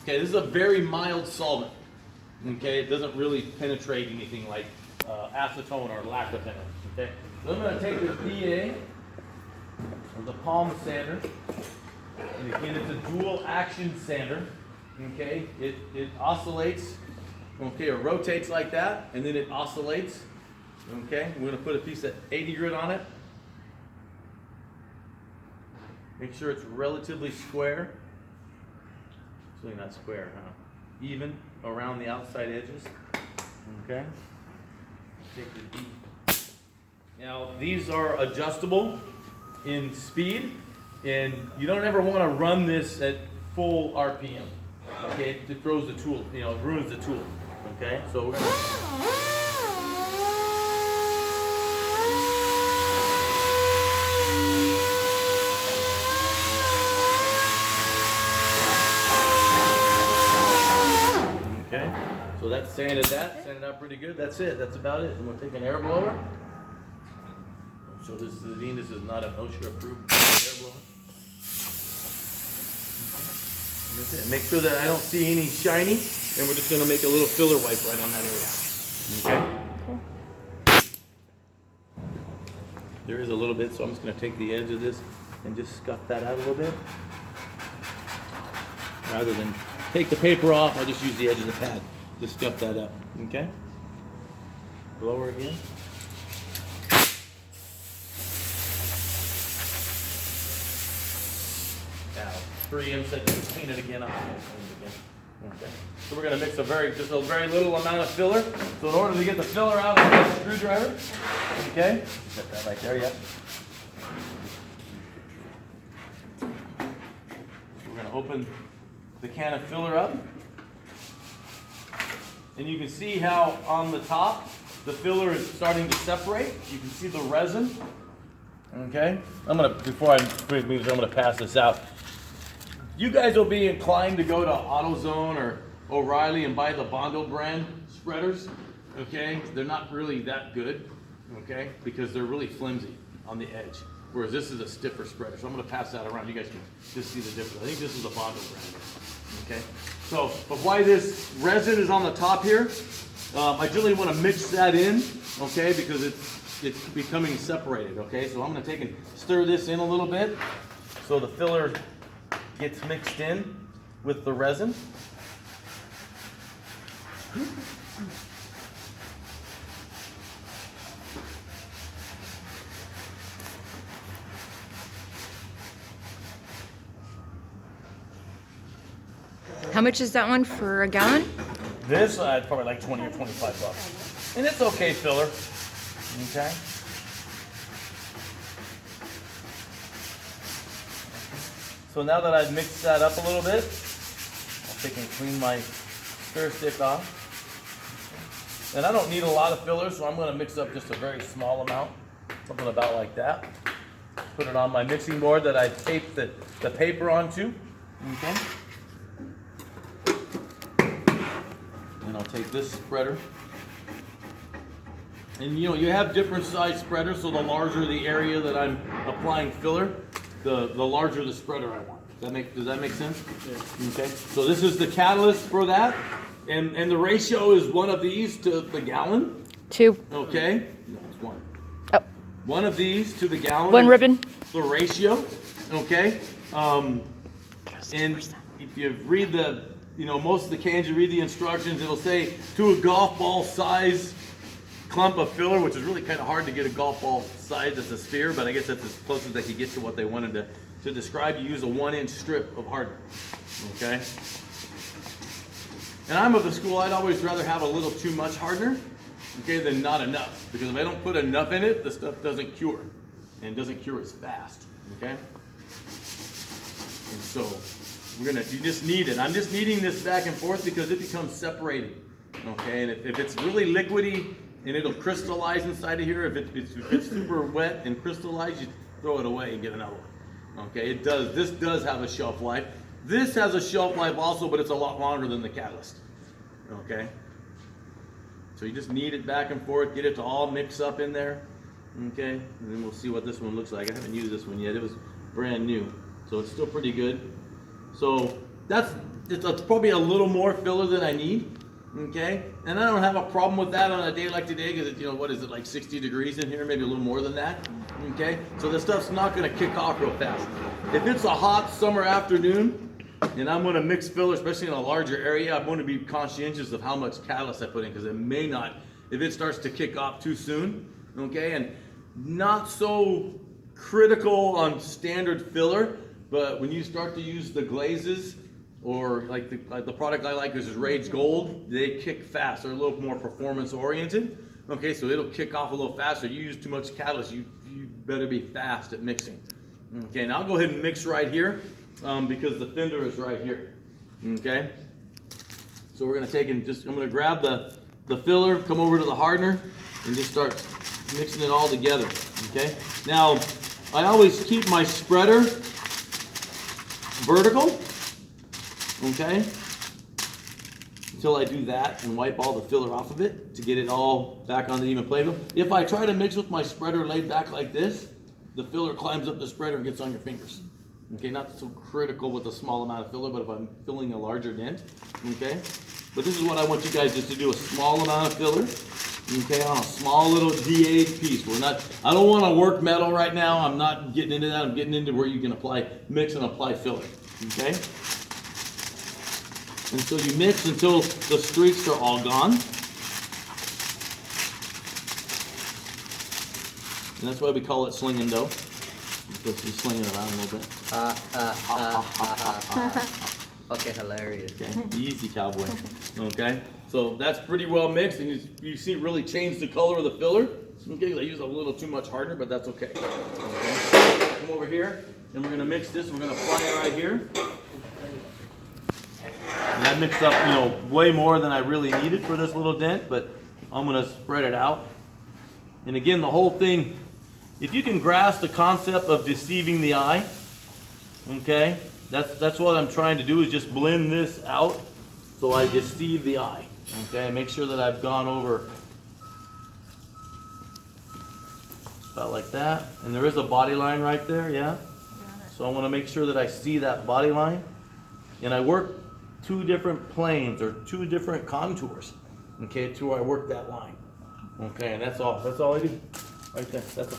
Okay, this is a very mild solvent. Okay, it doesn't really penetrate anything like acetone or lacquer. Okay, so I'm going to take this PA or the palm sander, and again, it's a dual action sander. Okay, it oscillates. Okay, or rotates like that, and then it oscillates. Okay, we're going to put a piece of 80 grit on it. Make sure it's relatively square. It's really not square, huh? Even around the outside edges. Okay. Take the D. Now these are adjustable in speed, and you don't ever want to run this at full RPM. Okay, it throws the tool, it ruins the tool. Okay, so we're gonna. Okay, so that's sanded out pretty good. That's it. That's about it. I'm gonna take an air blower. So this is not an OSHA approved air blower. That's it. Make sure that I don't see any shiny, and we're just gonna make a little filler wipe right on that area. Okay. There is a little bit, so I'm just gonna take the edge of this and just scuff that out a little bit. Rather than take the paper off, I'll just use the edge of the pad to scuff that up. Okay? Blower again. Now, 3M said to clean it again. I'll clean it again. Okay. So we're going to mix just a very little amount of filler. So in order to get the filler out of the screwdriver, okay? Set that right there, yeah. We're going to open the can of filler up, and you can see how on the top the filler is starting to separate. You can see the resin. Okay, before I move, I'm gonna pass this out. You guys will be inclined to go to AutoZone or O'Reilly and buy the Bondo brand spreaders. Okay, they're not really that good. Okay, because they're really flimsy on the edge. Whereas this is a stiffer spreader. So I'm going to pass that around. You guys can just see the difference. I think this is a Bondo brand. Okay. So, but why this resin is on the top here, I generally want to mix that in, okay, because it's becoming separated, okay. So I'm going to take and stir this in a little bit so the filler gets mixed in with the resin. How much is that one for a gallon? This probably like 20 or 25 bucks. And it's okay filler. Okay. So now that I've mixed that up a little bit, I'll take and clean my stir stick off. And I don't need a lot of filler, so I'm going to mix up just a very small amount. Something about like that. Put it on my mixing board that I taped the paper onto. Okay. And I'll take this spreader. And you have different size spreaders, so the larger the area that I'm applying filler, the larger the spreader I want. Does that make sense? Yeah. Okay. So this is the catalyst for that. And the ratio is one of these to the gallon. 2. Okay. No, it's 1. Oh. One of these to the gallon. 1 ribbon. The ratio. Okay. And if you read most of the cans, you read the instructions, it'll say to a golf ball size clump of filler, which is really kind of hard to get a golf ball size as a sphere, but I guess that's as close as they could get to what they wanted to describe. You use a 1-inch strip of hardener. Okay. And I'm of the school, I'd always rather have a little too much hardener, okay, than not enough. Because if I don't put enough in it, the stuff doesn't cure. And it doesn't cure as fast. Okay? And so you just knead it. I'm just kneading this back and forth because it becomes separated. Okay, and if it's really liquidy and it'll crystallize inside of here, if it's super wet and crystallized, you throw it away and get another one. Okay, this does have a shelf life. This has a shelf life also, but it's a lot longer than the catalyst. Okay, so you just knead it back and forth, get it to all mix up in there. Okay, and then we'll see what this one looks like. I haven't used this one yet. It was brand new, so it's still pretty good. So that's it's probably a little more filler than I need. Okay, and I don't have a problem with that on a day like today because, you know, what is it, like 60 degrees in here, maybe a little more than that. Okay, so this stuff's not going to kick off real fast. If it's a hot summer afternoon and I'm going to mix filler, especially in a larger area, I'm going to be conscientious of how much catalyst I put in because it may not, if it starts to kick off too soon. Okay, and not so critical on standard filler, but when you start to use the glazes, or like the product I like is Rage Gold, they kick fast. They're a little more performance oriented. Okay, so it'll kick off a little faster. You use too much catalyst, you better be fast at mixing. Okay, now I'll go ahead and mix right here because the fender is right here. Okay, so we're gonna take and I'm gonna grab the filler, come over to the hardener, and just start mixing it all together. Okay, now I always keep my spreader vertical. Okay, until I do that and wipe all the filler off of it to get it all back on the even plane. If I try to mix with my spreader laid back like this, the filler climbs up the spreader and gets on your fingers. Okay, not so critical with a small amount of filler, but if I'm filling a larger dent, okay. But this is what I want you guys just to do: a small amount of filler, okay, on a small little DA piece. I don't want to work metal right now. I'm not getting into that. I'm getting into where you can mix and apply filler, okay. And so you mix until the streaks are all gone. And that's why we call it slinging dough. Because you sling it around a little bit. Okay, hilarious. Okay, easy, cowboy. Okay, so that's pretty well mixed, and you see it really changed the color of the filler. Okay, I use a little too much hardener, but that's okay. Okay. Come over here, and we're gonna mix this. We're gonna apply it right here. And I mixed up, you know, way more than I really needed for this little dent, but I'm gonna spread it out. And again, the whole thing, if you can grasp the concept of deceiving the eye, okay, that's what I'm trying to do, is just blend this out so I deceive the eye. Okay, make sure that I've gone over about like that. And there is a body line right there, yeah? So I want to make sure that I see that body line. And I work two different planes or two different contours, okay, to where I work that line. Okay, and that's all I do right there. That's